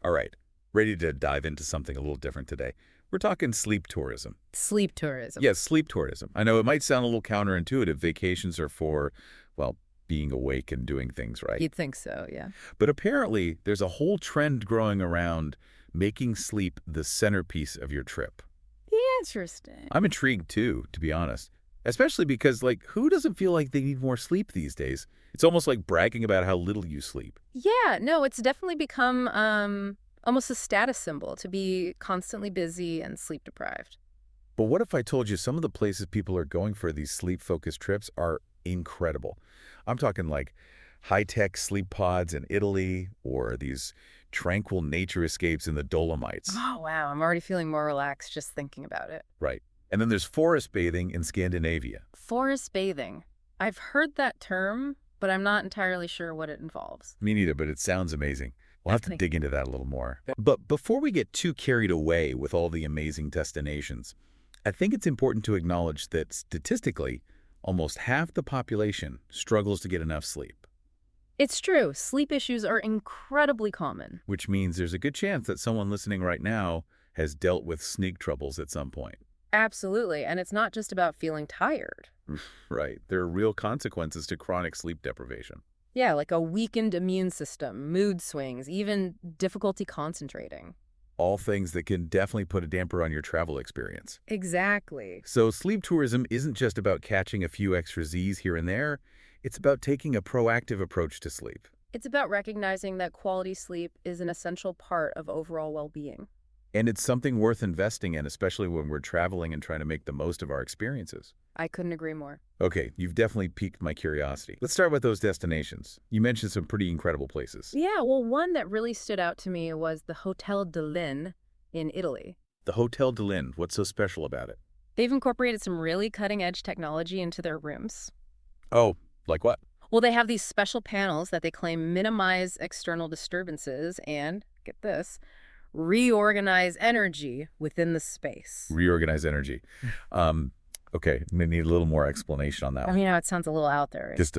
All right, ready to dive into something a little different today. We're talking sleep tourism. Sleep tourism. Yes, sleep tourism. I know it might sound a little counterintuitive. Vacations are for, well, being awake and doing things right. You'd think so, yeah. But apparently, there's a whole trend growing around making sleep the centerpiece of your trip. Interesting. I'm intrigued too, to be honest. Especially because, who doesn't feel like they need more sleep these days? It's almost like bragging about how little you sleep. Yeah, no, it's definitely become almost a status symbol to be constantly busy and sleep deprived. But what if I told you some of the places people are going for these sleep-focused trips are incredible? I'm talking like high-tech sleep pods in Italy or these tranquil nature escapes in the Dolomites. Oh, wow. I'm already feeling more relaxed just thinking about it. Right. And then there's forest bathing in Scandinavia. Forest bathing. I've heard that term, but I'm not entirely sure what it involves. Me neither, but it sounds amazing. We'll have to Definitely. dig into that a little more. But before we get too carried away with all the amazing destinations, I think it's important to acknowledge that statistically, almost half the population struggles to get enough sleep, It's true. Sleep issues are incredibly common. which means there's a good chance that someone listening right now has dealt with sleep troubles at some point. Absolutely. And it's not just about feeling tired. Right. There are real consequences to chronic sleep deprivation. Yeah, like a weakened immune system, mood swings, even difficulty concentrating. All things that can definitely put a damper on your travel experience. Exactly. So sleep tourism isn't just about catching a few extra Z's here and there. It's about taking a proactive approach to sleep. It's about recognizing that quality sleep is an essential part of overall well-being. And it's something worth investing in, especially when we're traveling and trying to make the most of our experiences. I couldn't agree more. Okay, you've definitely piqued my curiosity. Let's start with those destinations. You mentioned some pretty incredible places. Yeah, well, one that really stood out to me was the Hotel de Lin in Italy. The Hotel de Lin, what's so special about it? They've incorporated some really cutting-edge technology into their rooms. Oh, like what? Well, they have these special panels that they claim minimize external disturbances and, get this, reorganize energy within the space. Reorganize energy. Okay, I'm going to need a little more explanation on that I one. mean, it sounds a little out there. Right? Just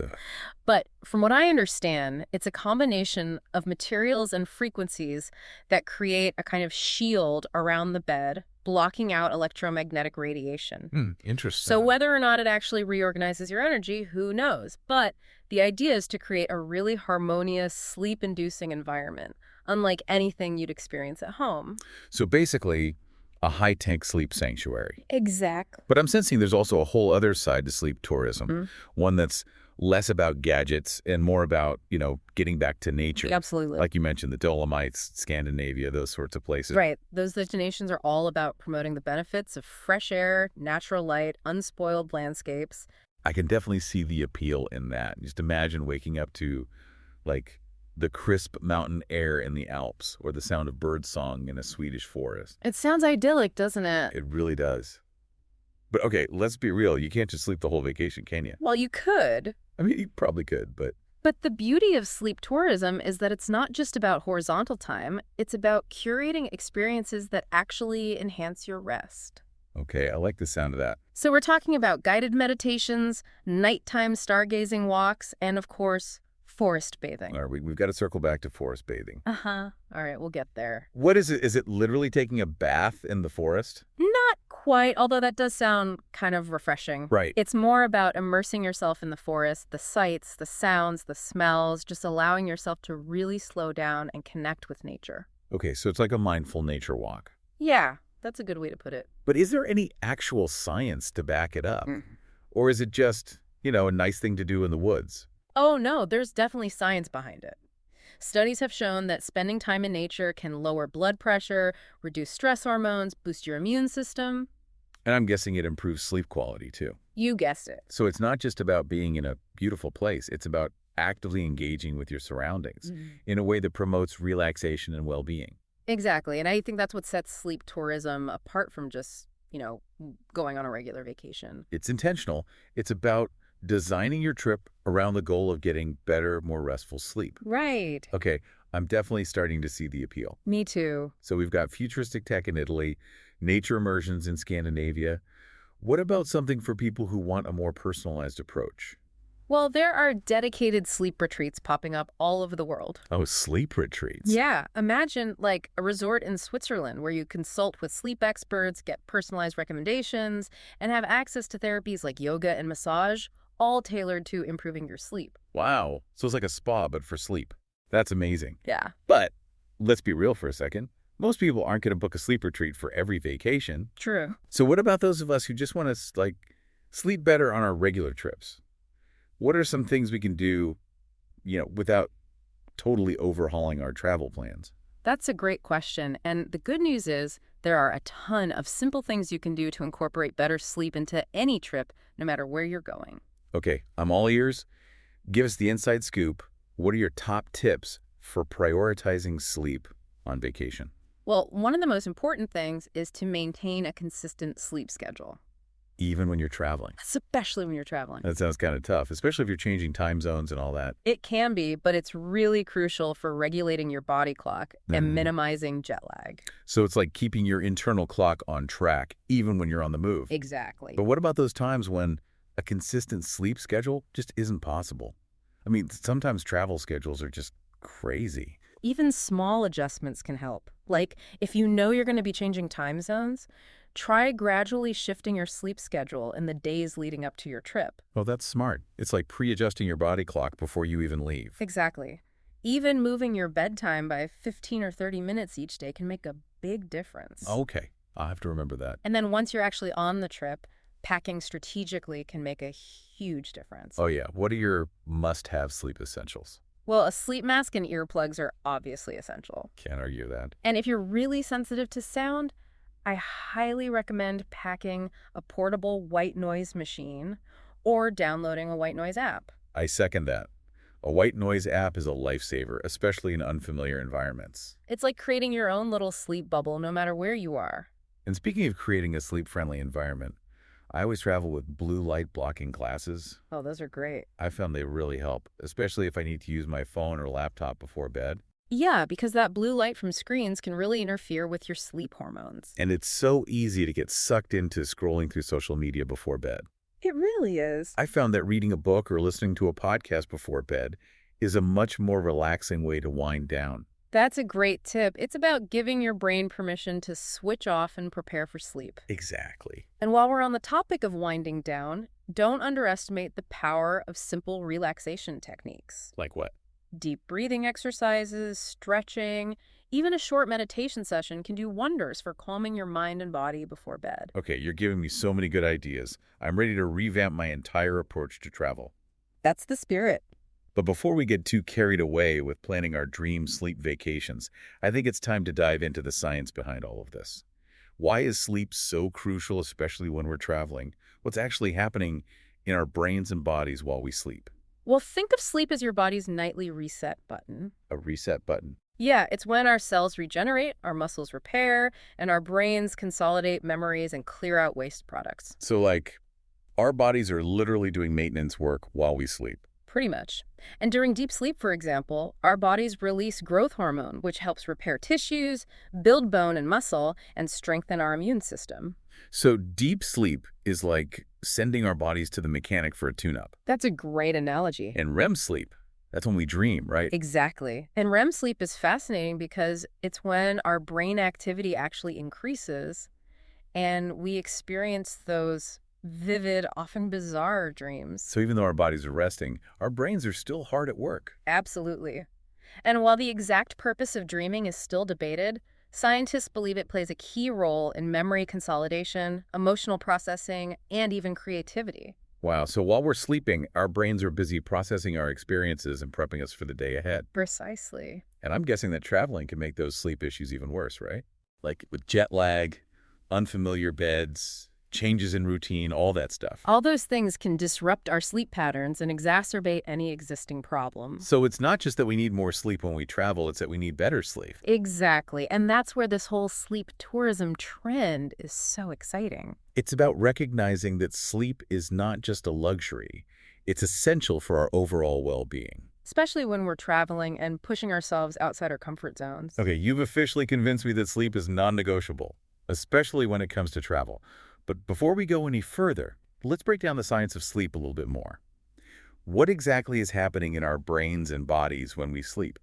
But from what I understand, it's a combination of materials and frequencies that create a kind of shield around the bed, blocking out electromagnetic radiation. interesting. So whether or not it actually reorganizes your energy, who knows? But the idea is to create a really harmonious, sleep-inducing environment, unlike anything you'd experience at home. So basically, a high-tech sleep sanctuary. Exactly. But I'm sensing there's also a whole other side to sleep tourism, one that's less about gadgets and more about, getting back to nature. Absolutely. Like you mentioned, the Dolomites, Scandinavia, those sorts of places. Right. Those destinations are all about promoting the benefits of fresh air, natural light, unspoiled landscapes. I can definitely see the appeal in that. Just imagine waking up to, the crisp mountain air in the Alps or the sound of birdsong in a Swedish forest. It sounds idyllic, doesn't it? It really does. But okay, let's be real. You can't just sleep the whole vacation, can you? Well, you could. I mean, you probably could, but But the beauty of sleep tourism is that it's not just about horizontal time. It's about curating experiences that actually enhance your rest. okay, I like the sound of that. So we're talking about guided meditations, nighttime stargazing walks, and of course, forest bathing. All right, we've got to circle back to forest bathing. Uh-huh. All right, we'll get there. What is it? Is it literally taking a bath in the forest? Not quite, although that does sound kind of refreshing. Right. It's more about immersing yourself in the forest, the sights, the sounds, the smells, just allowing yourself to really slow down and connect with nature. Okay, so it's like a mindful nature walk. Yeah, that's a good way to put it. But is there any actual science to back it up? Or is it just, a nice thing to do in the woods? Oh, no, there's definitely science behind it. Studies have shown that spending time in nature can lower blood pressure, reduce stress hormones, boost your immune system. And I'm guessing it improves sleep quality, too. You guessed it. So it's not just about being in a beautiful place. It's about actively engaging with your surroundings in a way that promotes relaxation and well-being. Exactly. And I think that's what sets sleep tourism apart from just, going on a regular vacation. It's intentional. It's about designing your trip around the goal of getting better, more restful sleep. Right. Okay, I'm definitely starting to see the appeal. Me too. So we've got futuristic tech in Italy, nature immersions in Scandinavia. What about something for people who want a more personalized approach? Well, there are dedicated sleep retreats popping up all over the world. Oh, sleep retreats. Yeah, imagine like a resort in Switzerland where you consult with sleep experts, get personalized recommendations, and have access to therapies like yoga and massage, all tailored to improving your sleep. Wow. So it's like a spa, but for sleep. That's amazing. Yeah, But let's be real for a second. Most people aren't going to book a sleep retreat for every vacation. true. So what about those of us who just want to, sleep better on our regular trips? What are some things we can do, without totally overhauling our travel plans? That's a great question. And the good news is there are a ton of simple things you can do to incorporate better sleep into any trip, no matter where you're going. Okay, I'm all ears. Give us the inside scoop. What are your top tips for prioritizing sleep on vacation? Well, one of the most important things is to maintain a consistent sleep schedule, Even when you're traveling. especially when you're traveling. That sounds kind of tough, especially if you're changing time zones and all that. It can be, but it's really crucial for regulating your body clock and minimizing jet lag. So it's like keeping your internal clock on track, even when you're on the move. Exactly. But what about those times when a consistent sleep schedule just isn't possible? I mean, sometimes travel schedules are just crazy. Even small adjustments can help. Like, if you know you're going to be changing time zones, try gradually shifting your sleep schedule in the days leading up to your trip. Well, that's smart. It's like pre-adjusting your body clock before you even leave. Exactly. Even moving your bedtime by 15 or 30 minutes each day can make a big difference. Okay, I'll have to remember that. And then once you're actually on the trip, packing strategically can make a huge difference. Oh yeah, what are your must-have sleep essentials? Well, a sleep mask and earplugs are obviously essential. Can't argue that. And if you're really sensitive to sound, I highly recommend packing a portable white noise machine or downloading a white noise app. I second that. A white noise app is a lifesaver, especially in unfamiliar environments. It's like creating your own little sleep bubble no matter where you are. And speaking of creating a sleep-friendly environment, I always travel with blue light blocking glasses. Oh, those are great. I found they really help, especially if I need to use my phone or laptop before bed. Yeah, because that blue light from screens can really interfere with your sleep hormones. And it's so easy to get sucked into scrolling through social media before bed. It really is. I found that reading a book or listening to a podcast before bed is a much more relaxing way to wind down. That's a great tip. It's about giving your brain permission to switch off and prepare for sleep. Exactly. And while we're on the topic of winding down, don't underestimate the power of simple relaxation techniques. Like what? Deep breathing exercises, stretching, even a short meditation session can do wonders for calming your mind and body before bed. Okay, you're giving me so many good ideas. I'm ready to revamp my entire approach to travel. That's the spirit. But before we get too carried away with planning our dream sleep vacations, I think it's time to dive into the science behind all of this. Why is sleep so crucial, especially when we're traveling? What's actually happening in our brains and bodies while we sleep? Well, think of sleep as your body's nightly reset button. A reset button. Yeah, it's when our cells regenerate, our muscles repair, and our brains consolidate memories and clear out waste products. So, our bodies are literally doing maintenance work while we sleep. Pretty much. And during deep sleep, for example, our bodies release growth hormone, which helps repair tissues, build bone and muscle, and strengthen our immune system. So deep sleep is like sending our bodies to the mechanic for a tune-up. That's a great analogy. And REM sleep, that's when we dream, right? Exactly. And REM sleep is fascinating because it's when our brain activity actually increases and we experience those vivid, often bizarre dreams. So even though our bodies are resting, our brains are still hard at work. Absolutely. And while the exact purpose of dreaming is still debated, scientists believe it plays a key role in memory consolidation, emotional processing, and even creativity. Wow, so while we're sleeping, our brains are busy processing our experiences and prepping us for the day ahead. Precisely. And I'm guessing that traveling can make those sleep issues even worse, right? Like with jet lag, unfamiliar beds, changes in routine, all that stuff. All those things can disrupt our sleep patterns and exacerbate any existing problems. So it's not just that we need more sleep when we travel, it's that we need better sleep. Exactly. And that's where this whole sleep tourism trend is so exciting. It's about recognizing that sleep is not just a luxury. It's essential for our overall well-being. Especially when we're traveling and pushing ourselves outside our comfort zones. Okay, you've officially convinced me that sleep is non-negotiable, especially when it comes to travel. But before we go any further, let's break down the science of sleep a little bit more. What exactly is happening in our brains and bodies when we sleep?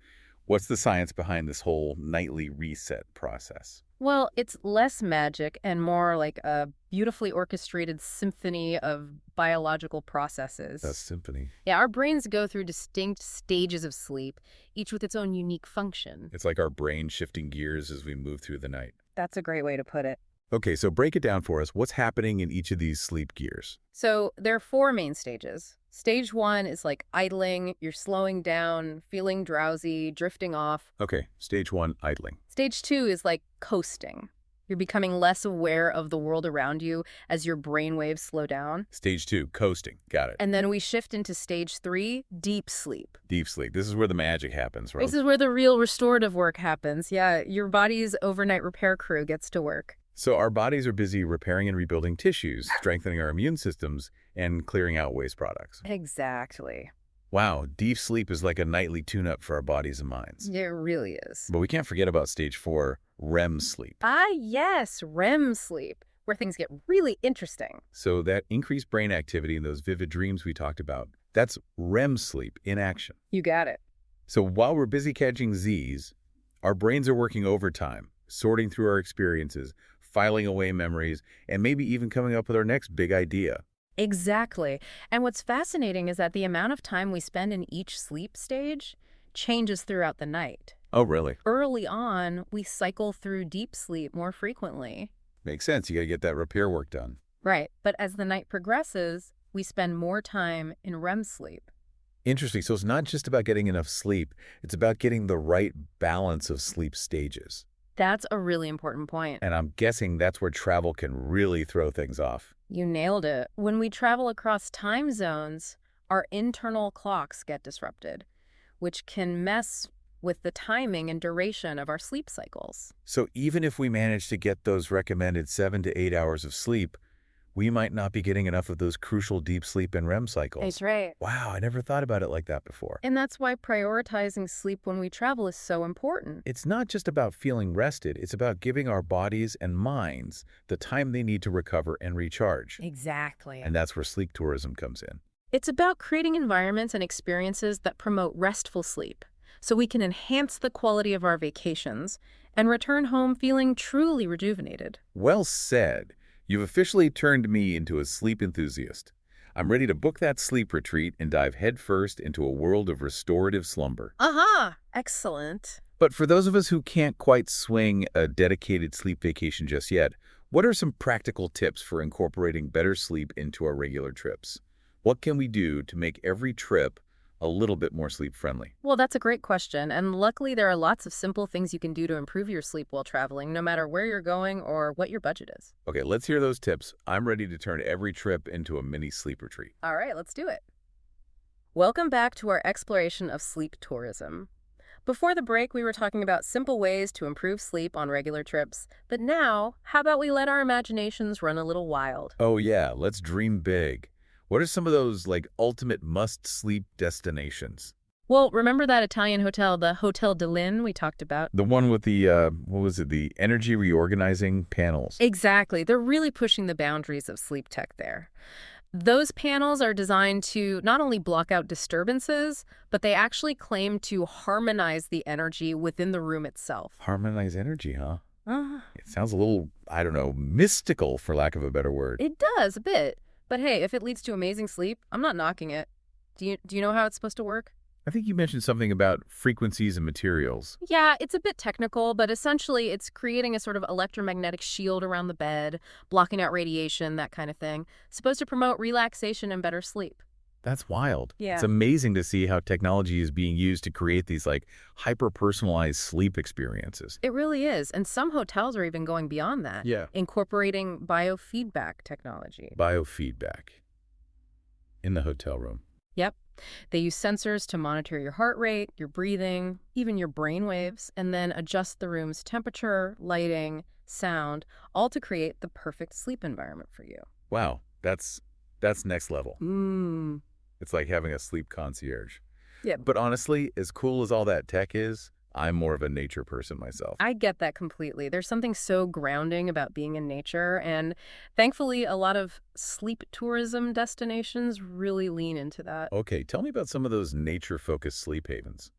What's the science behind this whole nightly reset process? Well, it's less magic and more like a beautifully orchestrated symphony of biological That's processes. symphony. Yeah, our brains go through distinct stages of sleep, each with its own unique function. It's like our brain shifting gears as we move through the night. That's a great way to put it. Okay, so break it down for us. What's happening in each of these sleep gears? So there are four main stages. Stage one is like idling, you're slowing down, feeling drowsy, drifting off. Okay, stage 1, idling. Stage two is like coasting. You're becoming less aware of the world around you as your brain waves slow down. Stage 2, coasting. Got it. And then we shift into stage three, deep sleep. Deep sleep. This is where the magic happens, right? This is where the real restorative work happens. Yeah, your body's overnight repair crew gets to work. So our bodies are busy repairing and rebuilding tissues, strengthening our immune systems, and clearing out waste products. Exactly. Wow, deep sleep is like a nightly tune-up for our bodies and minds. It really is. But we can't forget about stage 4, REM sleep. Ah, yes, REM sleep, where things get really interesting. So that increased brain activity and those vivid dreams we talked about, that's REM sleep in action. You got it. So while we're busy catching Z's, our brains are working overtime, sorting through our experiences, filing away memories, and maybe even coming up with our next big idea. Exactly. And what's fascinating is that the amount of time we spend in each sleep stage changes throughout the night. Oh, really? Early on, we cycle through deep sleep more frequently. Makes sense. You got to get that repair work done. Right. But as the night progresses, we spend more time in REM sleep. Interesting. So it's not just about getting enough sleep. It's about getting the right balance of sleep stages. That's a really important point. And I'm guessing that's where travel can really throw things off. You nailed it. When we travel across time zones, our internal clocks get disrupted, which can mess with the timing and duration of our sleep cycles. So even if we manage to get those recommended 7 to 8 hours of sleep, we might not be getting enough of those crucial deep sleep and REM cycles. That's right. Wow, I never thought about it like that before. And that's why prioritizing sleep when we travel is so important. It's not just about feeling rested, it's about giving our bodies and minds the time they need to recover and recharge. Exactly. And that's where sleep tourism comes in. It's about creating environments and experiences that promote restful sleep, so we can enhance the quality of our vacations and return home feeling truly rejuvenated. Well said. You've officially turned me into a sleep enthusiast. I'm ready to book that sleep retreat and dive headfirst into a world of restorative slumber. Aha! Excellent. But for those of us who can't quite swing a dedicated sleep vacation just yet, what are some practical tips for incorporating better sleep into our regular trips? What can we do to make every trip a little bit more sleep-friendly? Well, that's a great question, and luckily there are lots of simple things you can do to improve your sleep while traveling, no matter where you're going or what your budget is. Okay, let's hear those tips. I'm ready to turn every trip into a mini sleep retreat. All right, let's do it. Welcome back to our exploration of sleep tourism. Before the break, we were talking about simple ways to improve sleep on regular trips, but now, how about we let our imaginations run a little wild? Oh yeah, let's dream big. What are some of those, ultimate must-sleep destinations? Well, remember that Italian hotel, the Hotel de Lynn we talked about? The one with the, the energy reorganizing panels. Exactly. They're really pushing the boundaries of sleep tech there. Those panels are designed to not only block out disturbances, but they actually claim to harmonize the energy within the room itself. Harmonize energy, huh? Uh, It sounds a little, I don't know, mystical, for lack of a better word. it does, a bit. But hey, if it leads to amazing sleep, I'm not knocking it. Do you know how it's supposed to work? I think you mentioned something about frequencies and materials. Yeah, it's a bit technical, but essentially it's creating a sort of electromagnetic shield around the bed, blocking out radiation, that kind of thing. Supposed to promote relaxation and better sleep. That's wild. Yeah. It's amazing to see how technology is being used to create these, hyper-personalized sleep experiences. It really is, and some hotels are even going beyond that, Yeah. incorporating biofeedback technology. Biofeedback in the hotel room. Yep. They use sensors to monitor your heart rate, your breathing, even your brain waves, and then adjust the room's temperature, lighting, sound, all to create the perfect sleep environment for you. Wow, that's next level. It's like having a sleep concierge. Yeah. But honestly, as cool as all that tech is, I'm more of a nature person myself. I get that completely. There's something so grounding about being in nature, and thankfully, a lot of sleep tourism destinations really lean into that. Okay, tell me about some of those nature-focused sleep havens.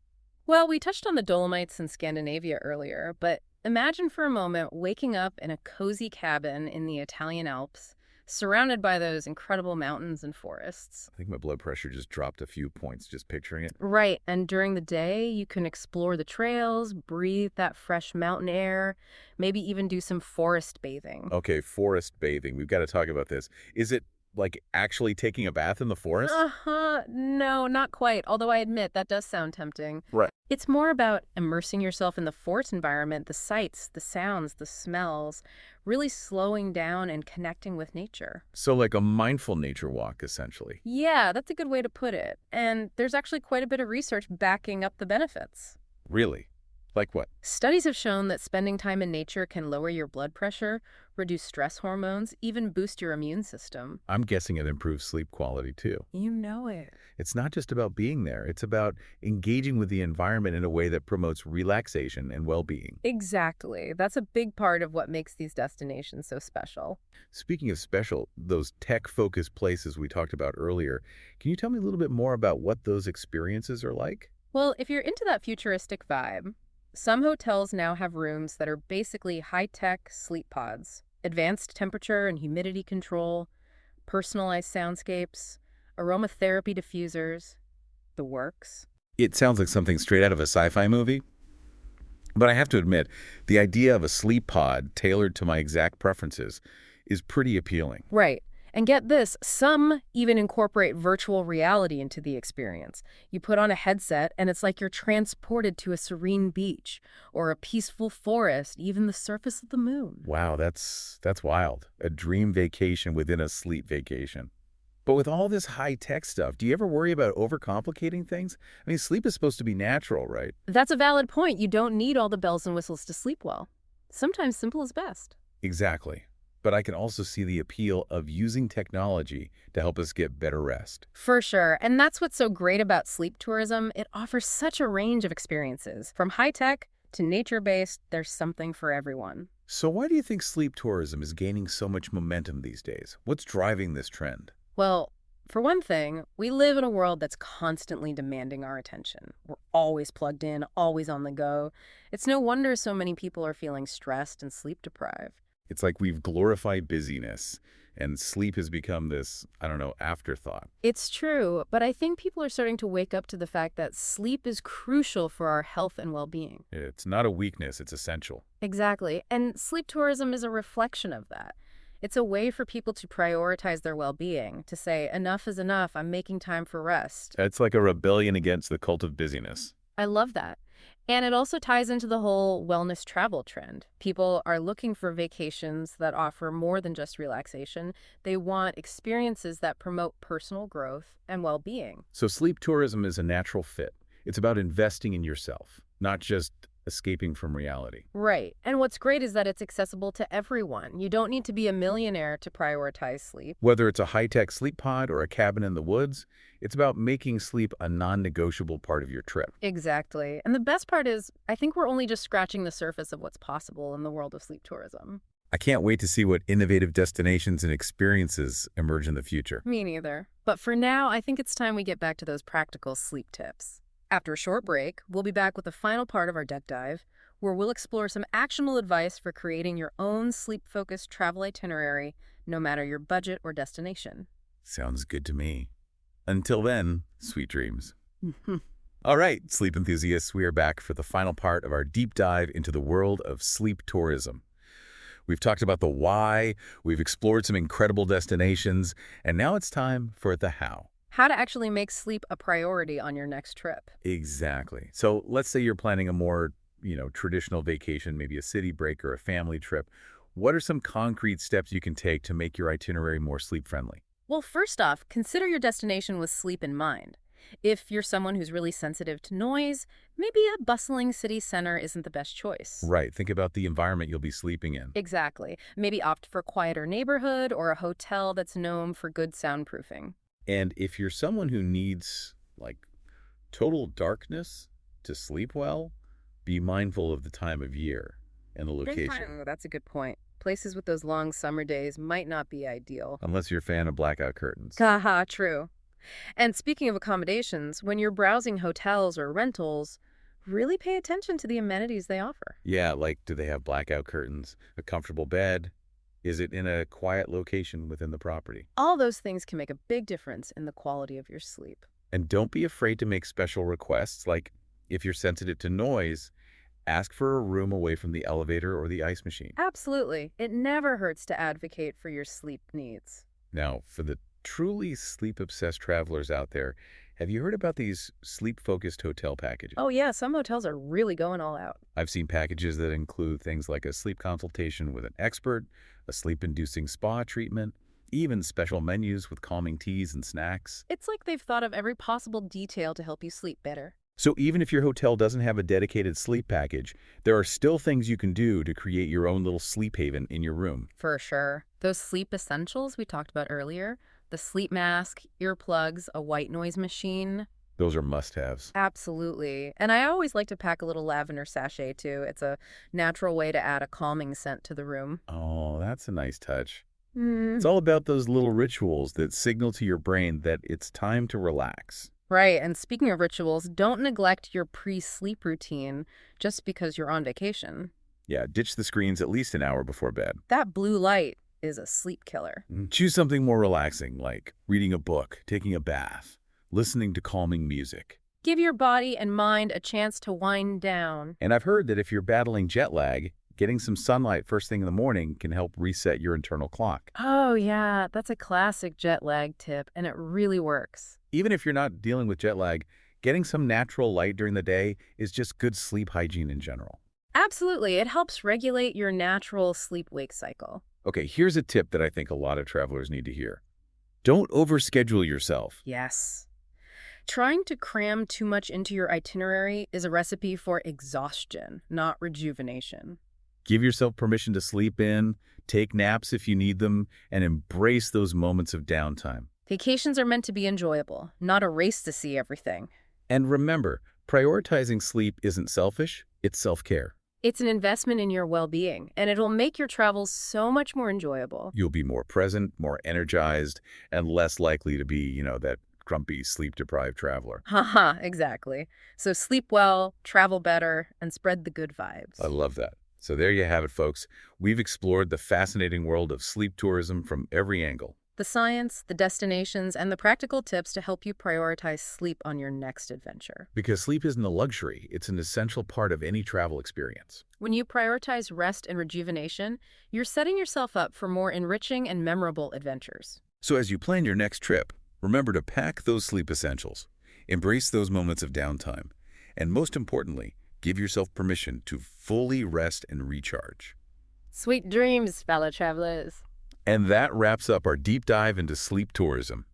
Well, we touched on the Dolomites in Scandinavia earlier, but imagine for a moment waking up in a cozy cabin in the Italian Alps, surrounded by those incredible mountains and forests. I think my blood pressure just dropped a few points just picturing it. Right, and during the day, you can explore the trails, breathe that fresh mountain air, maybe even do some forest bathing. Okay, forest bathing. We've got to talk about this. Is it like actually taking a bath in the forest? Uh-huh. No, not quite, although I admit that does sound tempting. Right. It's more about immersing yourself in the forest environment, the sights, the sounds, the smells, really slowing down and connecting with nature. So like a mindful nature walk, essentially. Yeah, that's a good way to put it. And there's actually quite a bit of research backing up the benefits. Really? Like what? Studies have shown that spending time in nature can lower your blood pressure, reduce stress hormones, even boost your immune system. I'm guessing it improves sleep quality too. You know it. It's not just about being there. It's about engaging with the environment in a way that promotes relaxation and well-being. Exactly. That's a big part of what makes these destinations so special. Speaking of special, those tech-focused places we talked about earlier, can you tell me a little bit more about what those experiences are like? Well, if you're into that futuristic vibe, some hotels now have rooms that are basically high-tech sleep pods, advanced temperature and humidity control, personalized soundscapes, aromatherapy diffusers, the works. It sounds like something straight out of a sci-fi movie, but I have to admit, the idea of a sleep pod tailored to my exact preferences is pretty appealing. Right. And get this, some even incorporate virtual reality into the experience. You put on a headset and it's like you're transported to a serene beach or a peaceful forest, even the surface of the moon. Wow, that's wild. A dream vacation within a sleep vacation. But with all this high-tech stuff, do you ever worry about overcomplicating things? I mean, sleep is supposed to be natural, right? That's a valid point. You don't need all the bells and whistles to sleep well. Sometimes simple is best. Exactly. But I can also see the appeal of using technology to help us get better rest. For sure. And that's what's so great about sleep tourism. It offers such a range of experiences. From high-tech to nature-based, there's something for everyone. So why do you think sleep tourism is gaining so much momentum these days? What's driving this trend? Well, for one thing, we live in a world that's constantly demanding our attention. We're always plugged in, always on the go. It's no wonder so many people are feeling stressed and sleep deprived. It's like we've glorified busyness, and sleep has become this, I don't know, afterthought. It's true, but I think people are starting to wake up to the fact that sleep is crucial for our health and well-being. It's not a weakness, it's essential. Exactly, and sleep tourism is a reflection of that. It's a way for people to prioritize their well-being, to say, enough is enough, I'm making time for rest. It's like a rebellion against the cult of busyness. I love that. And it also ties into the whole wellness travel trend. People are looking for vacations that offer more than just relaxation. They want experiences that promote personal growth and well-being. So sleep tourism is a natural fit. It's about investing in yourself, not just escaping from reality. Right. And what's great is that it's accessible to everyone. You don't need to be a millionaire to prioritize sleep. Whether it's a high-tech sleep pod or a cabin in the woods, it's about making sleep a non-negotiable part of your trip. Exactly. And the best part is, I think we're only just scratching the surface of what's possible in the world of sleep tourism. I can't wait to see what innovative destinations and experiences emerge in the future. Me neither. But for now, I think it's time we get back to those practical sleep tips. After a short break, we'll be back with the final part of our deck dive, where we'll explore some actionable advice for creating your own sleep-focused travel itinerary, no matter your budget or destination. Sounds good to me. Until then, sweet dreams. All right, sleep enthusiasts, we are back for the final part of our deep dive into the world of sleep tourism. We've talked about the why, we've explored some incredible destinations, and now it's time for the how. How to actually make sleep a priority on your next trip. Exactly. So let's say you're planning a more, traditional vacation, maybe a city break or a family trip. What are some concrete steps you can take to make your itinerary more sleep-friendly? Well, first off, consider your destination with sleep in mind. If you're someone who's really sensitive to noise, maybe a bustling city center isn't the best choice. Right. Think about the environment you'll be sleeping in. Exactly. Maybe opt for a quieter neighborhood or a hotel that's known for good soundproofing. And if you're someone who needs, total darkness to sleep well, Be mindful of the time of year and the location. Oh, that's a good point. Places with those long summer days might not be ideal. Unless you're a fan of blackout curtains. Haha, true. And speaking of accommodations, when you're browsing hotels or rentals, really pay attention to the amenities they offer. Yeah, like do they have blackout curtains, a comfortable bed? Is it in a quiet location within the property? All those things can make a big difference in the quality of your sleep. And don't be afraid to make special requests, like if you're sensitive to noise, ask for a room away from the elevator or the ice machine. Absolutely. It never hurts to advocate for your sleep needs. Now, for the truly sleep-obsessed travelers out there, have you heard about these sleep-focused hotel packages? Oh yeah, some hotels are really going all out. I've seen packages that include things like a sleep consultation with an expert, a sleep-inducing spa treatment, even special menus with calming teas and snacks. It's like they've thought of every possible detail to help you sleep better. So even if your hotel doesn't have a dedicated sleep package, there are still things you can do to create your own little sleep haven in your room. For sure. Those sleep essentials we talked about earlier, the sleep mask, earplugs, a white noise machine. Those are must-haves. Absolutely. And I always like to pack a little lavender sachet too. It's a natural way to add a calming scent to the room. Oh, that's a nice touch. Mm. It's all about those little rituals that signal to your brain that it's time to relax. Right. And speaking of rituals, don't neglect your pre-sleep routine just because you're on vacation. Yeah, ditch the screens at least an hour before bed. That blue light is a sleep killer. Choose something more relaxing, like reading a book, taking a bath, listening to calming music. Give your body and mind a chance to wind down. And I've heard that if you're battling jet lag, getting some sunlight first thing in the morning can help reset your internal clock. Oh, yeah, that's a classic jet lag tip, and it really works. Even if you're not dealing with jet lag, getting some natural light during the day is just good sleep hygiene in general. Absolutely. It helps regulate your natural sleep-wake cycle. Okay, here's a tip that I think a lot of travelers need to hear. Don't overschedule yourself. Yes. Trying to cram too much into your itinerary is a recipe for exhaustion, not rejuvenation. Give yourself permission to sleep in, take naps if you need them, and embrace those moments of downtime. Vacations are meant to be enjoyable, not a race to see everything. And remember, prioritizing sleep isn't selfish, it's self-care. It's an investment in your well-being, and it'll make your travels so much more enjoyable. You'll be more present, more energized, and less likely to be, that grumpy, sleep-deprived traveler. Haha, exactly. So sleep well, travel better, and spread the good vibes. I love that. So there you have it, folks. We've explored the fascinating world of sleep tourism from every angle. The science, the destinations, and the practical tips to help you prioritize sleep on your next adventure. Because sleep isn't a luxury, it's an essential part of any travel experience. When you prioritize rest and rejuvenation, you're setting yourself up for more enriching and memorable adventures. So as you plan your next trip, remember to pack those sleep essentials, embrace those moments of downtime, and most importantly, give yourself permission to fully rest and recharge. Sweet dreams, fellow travelers. And that wraps up our deep dive into sleep tourism.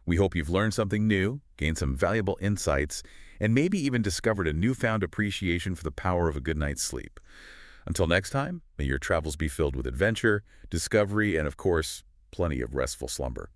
We hope you've learned something new, gained some valuable insights, and maybe even discovered a newfound appreciation for the power of a good night's sleep. Until next time, may your travels be filled with adventure, discovery, and of course, plenty of restful slumber.